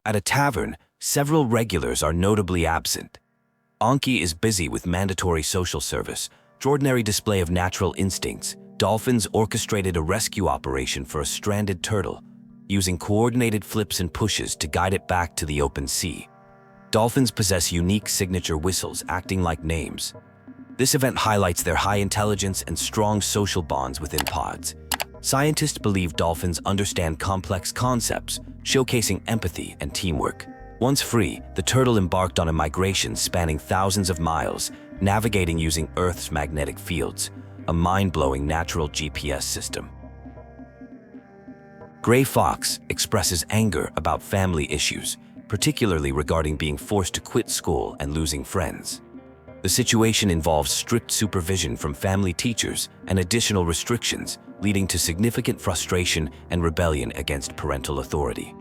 At a tavern, several regulars are notably absent. Anki is busy with mandatory social service, extraordinary display of natural instincts. Dolphins orchestrated a rescue operation for a stranded turtle, using coordinated flips and pushes to guide it back to the open sea. Dolphins possess unique signature whistles acting like names. This event highlights their high intelligence and strong social bonds within pods. Scientists believe dolphins understand complex concepts, showcasing empathy and teamwork. Once free, the turtle embarked on a migration spanning thousands of miles, navigating using Earth's magnetic fields, a mind-blowing natural GPS system. Gray Fox expresses anger about family issues, particularly regarding being forced to quit school and losing friends. The situation involves strict supervision from family teachers and additional restrictions, leading to significant frustration and rebellion against parental authority.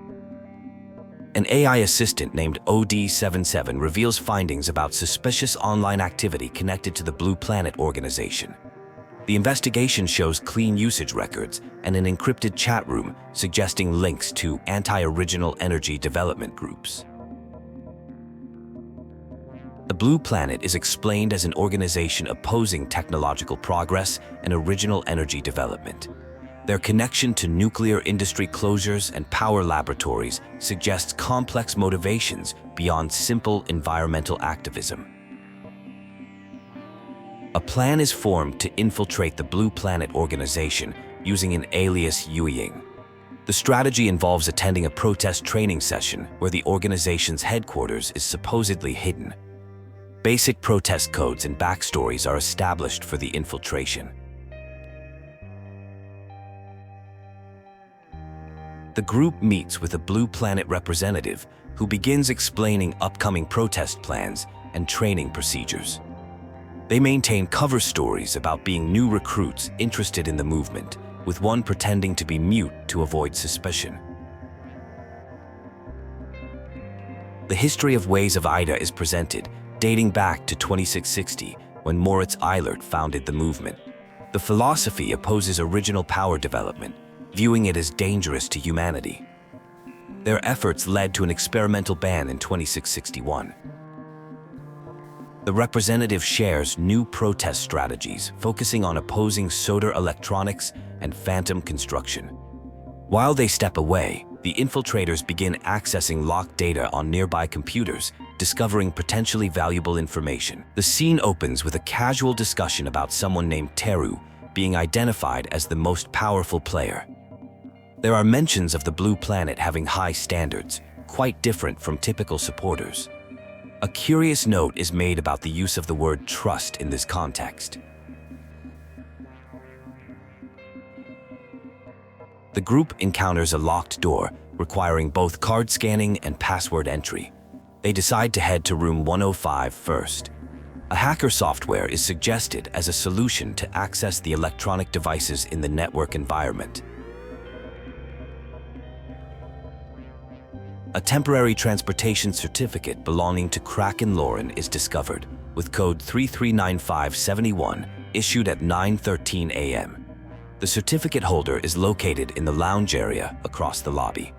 An AI assistant named OD77 reveals findings about suspicious online activity connected to the Blue Planet organization. The investigation shows clean usage records and an encrypted chat room suggesting links to anti-original energy development groups. The Blue Planet is explained as an organization opposing technological progress and original energy development. Their connection to nuclear industry closures and power laboratories suggests complex motivations beyond simple environmental activism. A plan is formed to infiltrate the Blue Planet organization using an alias Yueying. The strategy involves attending a protest training session where the organization's headquarters is supposedly hidden. Basic protest codes and backstories are established for the infiltration. The group meets with a Blue Planet representative who begins explaining upcoming protest plans and training procedures. They maintain cover stories about being new recruits interested in the movement, with one pretending to be mute to avoid suspicion. The history of Ways of Ida is presented, dating back to 2660, when Moritz Eilert founded the movement. The philosophy opposes original power development, viewing it as dangerous to humanity. Their efforts led to an experimental ban in 2661. The representative shares new protest strategies, focusing on opposing Soder electronics and phantom construction. While they step away, the infiltrators begin accessing locked data on nearby computers, discovering potentially valuable information. The scene opens with a casual discussion about someone named Teru being identified as the most powerful player. There are mentions of the Blue Planet having high standards, quite different from typical supporters. A curious note is made about the use of the word trust in this context. The group encounters a locked door, requiring both card scanning and password entry. They decide to head to room 105 first. A hacker software is suggested as a solution to access the electronic devices in the network environment. A temporary transportation certificate belonging to Kraken Lauren is discovered, with code 339571 issued at 9:13 a.m. The certificate holder is located in the lounge area across the lobby.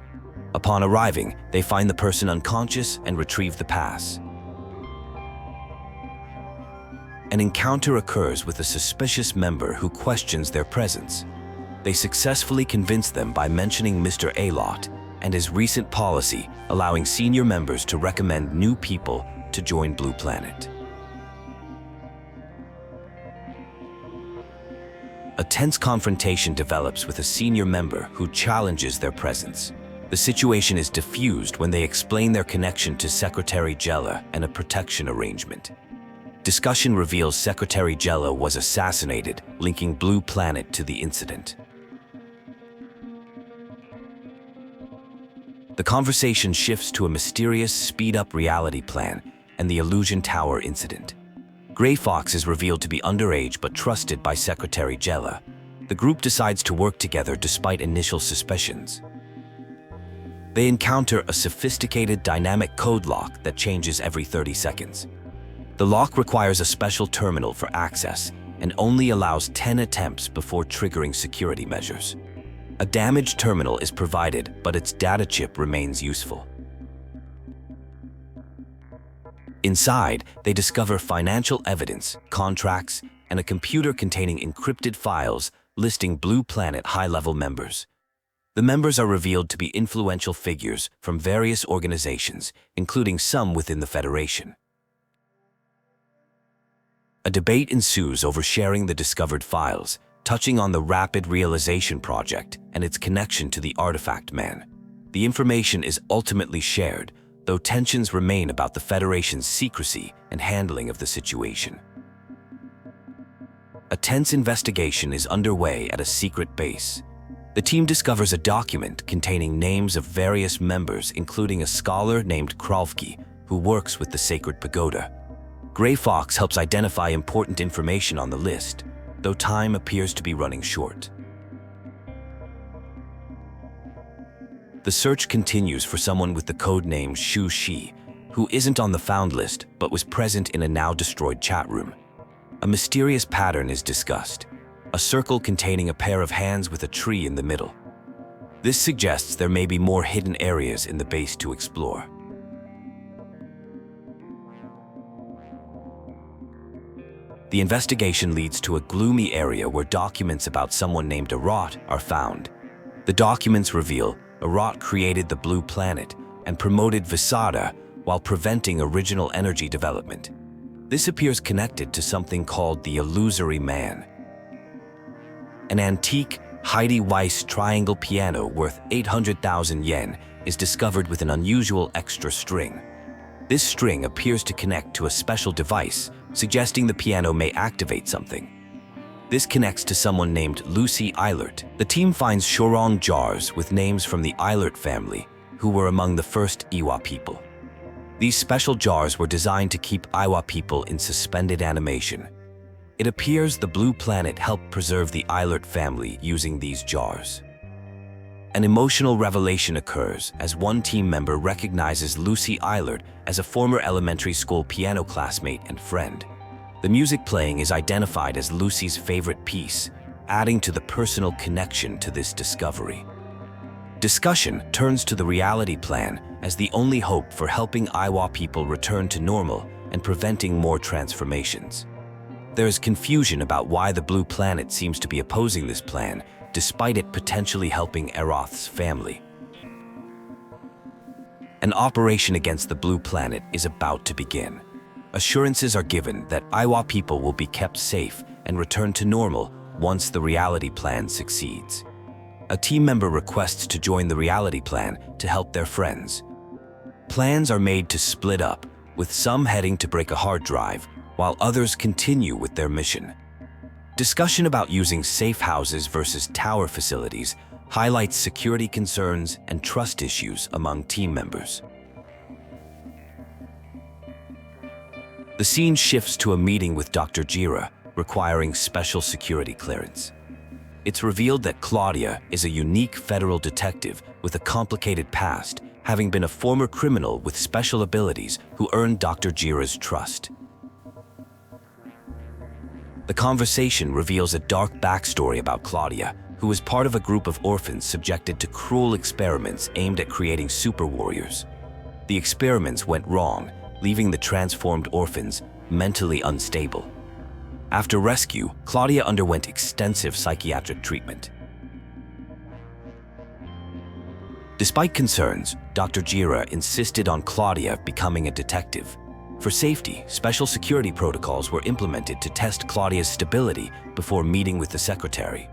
Upon arriving, they find the person unconscious and retrieve the pass. An encounter occurs with a suspicious member who questions their presence. They successfully convince them by mentioning Mr. Eilert and his recent policy allowing senior members to recommend new people to join Blue Planet. A tense confrontation develops with a senior member who challenges their presence. The situation is diffused when they explain their connection to Secretary Jella and a protection arrangement. Discussion reveals Secretary Jella was assassinated, linking Blue Planet to the incident. The conversation shifts to a mysterious speed-up reality plan and the Illusion Tower incident. Gray Fox is revealed to be underage but trusted by Secretary Jella. The group decides to work together despite initial suspicions. They encounter a sophisticated dynamic code lock that changes every 30 seconds. The lock requires a special terminal for access and only allows 10 attempts before triggering security measures. A damaged terminal is provided, but its data chip remains useful. Inside, they discover financial evidence, contracts, and a computer containing encrypted files listing Blue Planet high-level members. The members are revealed to be influential figures from various organizations, including some within the Federation. A debate ensues over sharing the discovered files, touching on the Rapid Realization Project and its connection to the Artifact Man. The information is ultimately shared, though tensions remain about the Federation's secrecy and handling of the situation. A tense investigation is underway at a secret base. The team discovers a document containing names of various members, including a scholar named Kralfki, who works with the Sacred Pagoda. Grey Fox helps identify important information on the list, though time appears to be running short. The search continues for someone with the code name Shu Shi, who isn't on the found list but was present in a now-destroyed chat room. A mysterious pattern is discussed, a circle containing a pair of hands with a tree in the middle. This suggests there may be more hidden areas in the base to explore. The investigation leads to a gloomy area where documents about someone named Eilert are found. The documents reveal Eilert created the Blue Planet and promoted Visada while preventing original energy development. This appears connected to something called the Illusory Man. An antique Heidi Weiss triangle piano worth 800,000 yen is discovered with an unusual extra string. This string appears to connect to a special device, suggesting the piano may activate something. This connects to someone named Lucy Eilert. The team finds Chorong jars with names from the Eilert family, who were among the first Iwa people. These special jars were designed to keep Iwa people in suspended animation. It appears the Blue Planet helped preserve the Eilert family using these jars. An emotional revelation occurs as one team member recognizes Lucy Eilert as a former elementary school piano classmate and friend. The music playing is identified as Lucy's favorite piece, adding to the personal connection to this discovery. Discussion turns to the reality plan as the only hope for helping Iwa people return to normal and preventing more transformations. There is confusion about why the Blue Planet seems to be opposing this plan, despite it potentially helping Eroth's family. An operation against the Blue Planet is about to begin. Assurances are given that Iwa people will be kept safe and return to normal once the reality plan succeeds. A team member requests to join the reality plan to help their friends. Plans are made to split up, with some heading to break a hard drive, while others continue with their mission. Discussion about using safe houses versus tower facilities highlights security concerns and trust issues among team members. The scene shifts to a meeting with Dr. Jira, requiring special security clearance. It's revealed that Claudia is a unique federal detective with a complicated past, having been a former criminal with special abilities who earned Dr. Jira's trust. The conversation reveals a dark backstory about Claudia, who was part of a group of orphans subjected to cruel experiments aimed at creating super warriors. The experiments went wrong, leaving the transformed orphans mentally unstable. After rescue, Claudia underwent extensive psychiatric treatment. Despite concerns, Dr. Jira insisted on Claudia becoming a detective. For safety, special security protocols were implemented to test Claudia's stability before meeting with the secretary.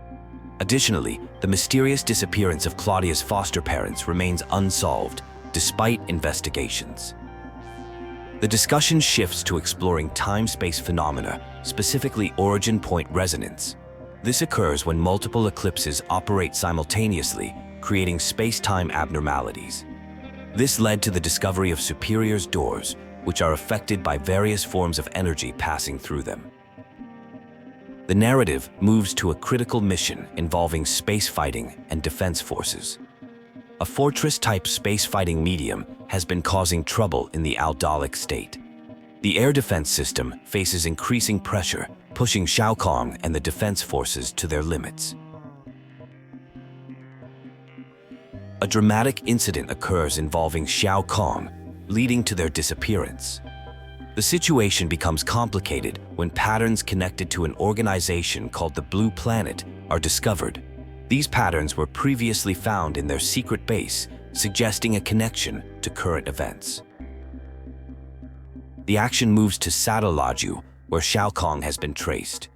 Additionally, the mysterious disappearance of Claudia's foster parents remains unsolved, despite investigations. The discussion shifts to exploring time-space phenomena, specifically origin point resonance. This occurs when multiple eclipses operate simultaneously, creating space-time abnormalities. This led to the discovery of Superior's doors, which are affected by various forms of energy passing through them. The narrative moves to a critical mission involving space fighting and defense forces. A fortress-type space-fighting medium has been causing trouble in the Aldalic state. The air defense system faces increasing pressure, pushing Shao and the defense forces to their limits. A dramatic incident occurs involving Shao, leading to their disappearance. The situation becomes complicated when patterns connected to an organization called the Blue Planet are discovered. These patterns were previously found in their secret base, suggesting a connection to current events. The action moves to Sadolaju, where Shao Kong has been traced.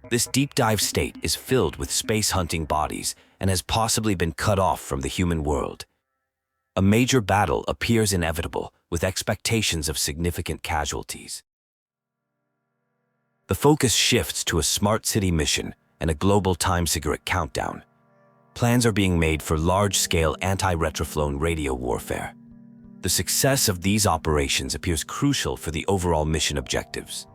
This deep dive state is filled with space-hunting bodies and has possibly been cut off from the human world. A major battle appears inevitable, with expectations of significant casualties. The focus shifts to a smart city mission and a global time cigarette countdown. Plans are being made for large-scale anti-retroflown radio warfare. The success of these operations appears crucial for the overall mission objectives.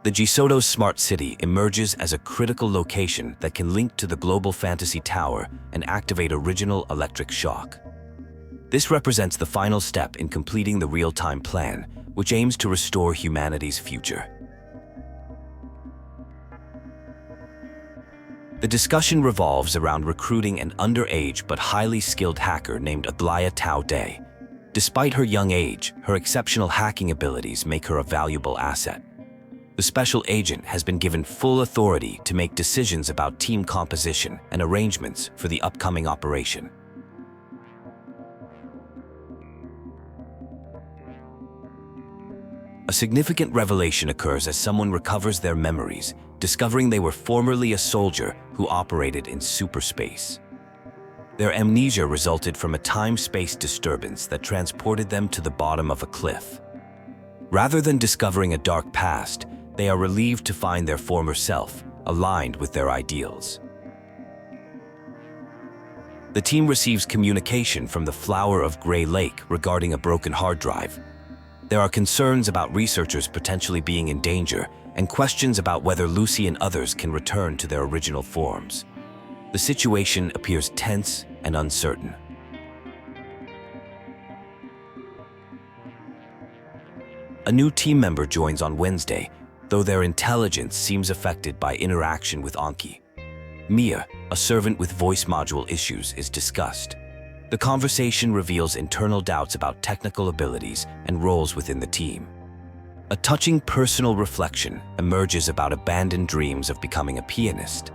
The Jisodo Smart City emerges as a critical location that can link to the global fantasy tower and activate original electric shock. This represents the final step in completing the real-time plan, which aims to restore humanity's future. The discussion revolves around recruiting an underage but highly skilled hacker named Aglaya Tao Day. Despite her young age, her exceptional hacking abilities make her a valuable asset. The special agent has been given full authority to make decisions about team composition and arrangements for the upcoming operation. A significant revelation occurs as someone recovers their memories, discovering they were formerly a soldier who operated in superspace. Their amnesia resulted from a time-space disturbance that transported them to the bottom of a cliff. Rather than discovering a dark past, they are relieved to find their former self, aligned with their ideals. The team receives communication from the Flower of Grey Lake regarding a broken hard drive. There are concerns about researchers potentially being in danger and questions about whether Lucy and others can return to their original forms. The situation appears tense and uncertain. A new team member joins on Wednesday, though their intelligence seems affected by interaction with Anki. Mia, a servant with voice module issues, is discussed. The conversation reveals internal doubts about technical abilities and roles within the team. A touching personal reflection emerges about abandoned dreams of becoming a pianist.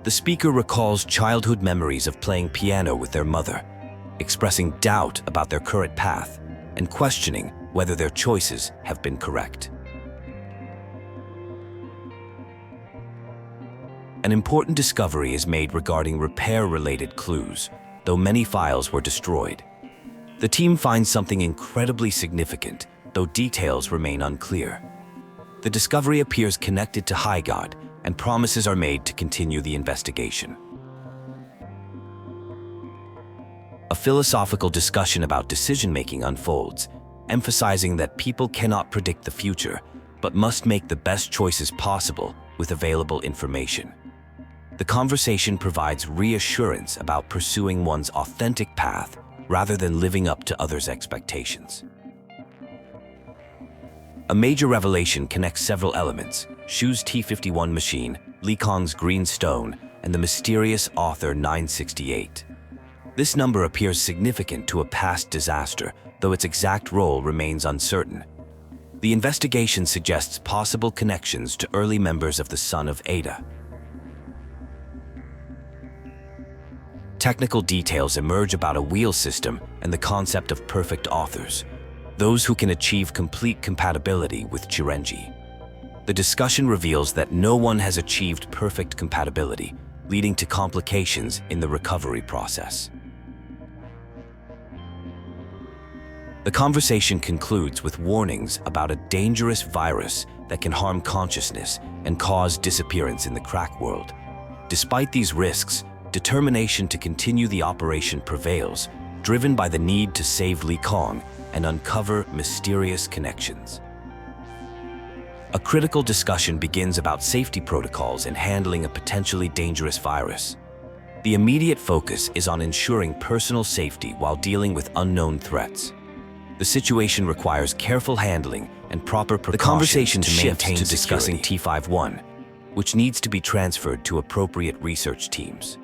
The speaker recalls childhood memories of playing piano with their mother, expressing doubt about their current path and questioning whether their choices have been correct. An important discovery is made regarding repair-related clues, though many files were destroyed. The team finds something incredibly significant, though details remain unclear. The discovery appears connected to High God, and promises are made to continue the investigation. A philosophical discussion about decision-making unfolds, emphasizing that people cannot predict the future, but must make the best choices possible with available information. The conversation provides reassurance about pursuing one's authentic path rather than living up to others' expectations. A major revelation connects several elements: Shu's T-51 machine, Li Kong's green stone, and the mysterious author 968. This number appears significant to a past disaster, though its exact role remains uncertain. The investigation suggests possible connections to early members of the Son of Ada. Technical details emerge about a wheel system and the concept of perfect authors, those who can achieve complete compatibility with Chirenji. The discussion reveals that no one has achieved perfect compatibility, leading to complications in the recovery process. The conversation concludes with warnings about a dangerous virus that can harm consciousness and cause disappearance in the crack world. Despite these risks, determination to continue the operation prevails, driven by the need to save Li Kong and uncover mysterious connections. A critical discussion begins about safety protocols in handling a potentially dangerous virus. The immediate focus is on ensuring personal safety while dealing with unknown threats. The situation requires careful handling and proper precautions. The conversation shifts to discussing T-51, which needs to be transferred to appropriate research teams.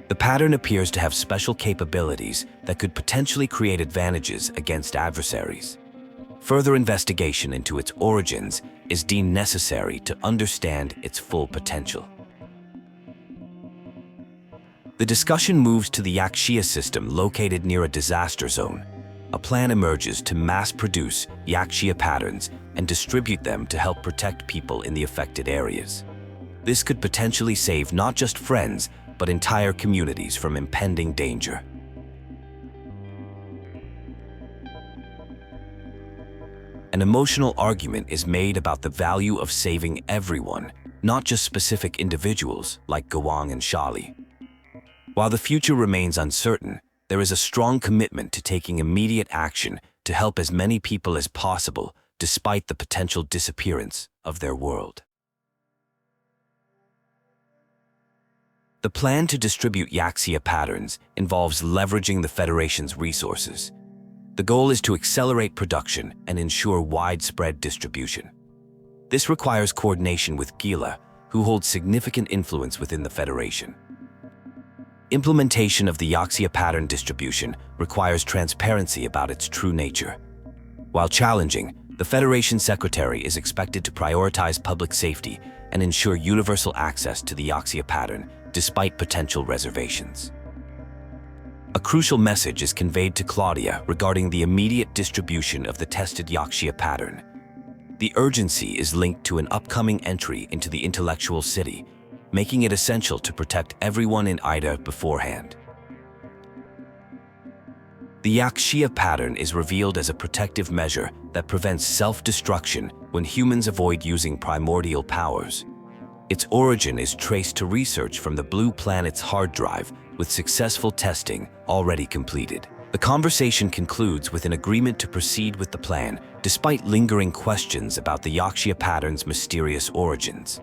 The pattern appears to have special capabilities that could potentially create advantages against adversaries. Further investigation into its origins is deemed necessary to understand its full potential. The discussion moves to the Yakshia System located near a disaster zone. A plan emerges to mass-produce Yakshia patterns and distribute them to help protect people in the affected areas. This could potentially save not just friends, but entire communities from impending danger. An emotional argument is made about the value of saving everyone, not just specific individuals like Chorong and Shao. While the future remains uncertain, there is a strong commitment to taking immediate action to help as many people as possible despite the potential disappearance of their world. The plan to distribute Yakshia patterns involves leveraging the Federation's resources. The goal is to accelerate production and ensure widespread distribution. This requires coordination with Jira, who holds significant influence within the Federation. Implementation of the Yakshia pattern distribution requires transparency about its true nature. While challenging, the Federation Secretary is expected to prioritize public safety and ensure universal access to the Yakshia pattern, despite potential reservations. A crucial message is conveyed to Claudia regarding the immediate distribution of the tested Yakshia pattern. The urgency is linked to an upcoming entry into the intellectual city, making it essential to protect everyone in Ida beforehand. The Yakshia pattern is revealed as a protective measure that prevents self-destruction when humans avoid using primordial powers. Its origin is traced to research from the Blue Planet's hard drive, with successful testing already completed. The conversation concludes with an agreement to proceed with the plan, despite lingering questions about the Yakshia pattern's mysterious origins.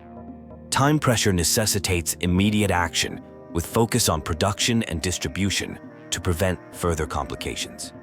Time pressure necessitates immediate action, with focus on production and distribution to prevent further complications.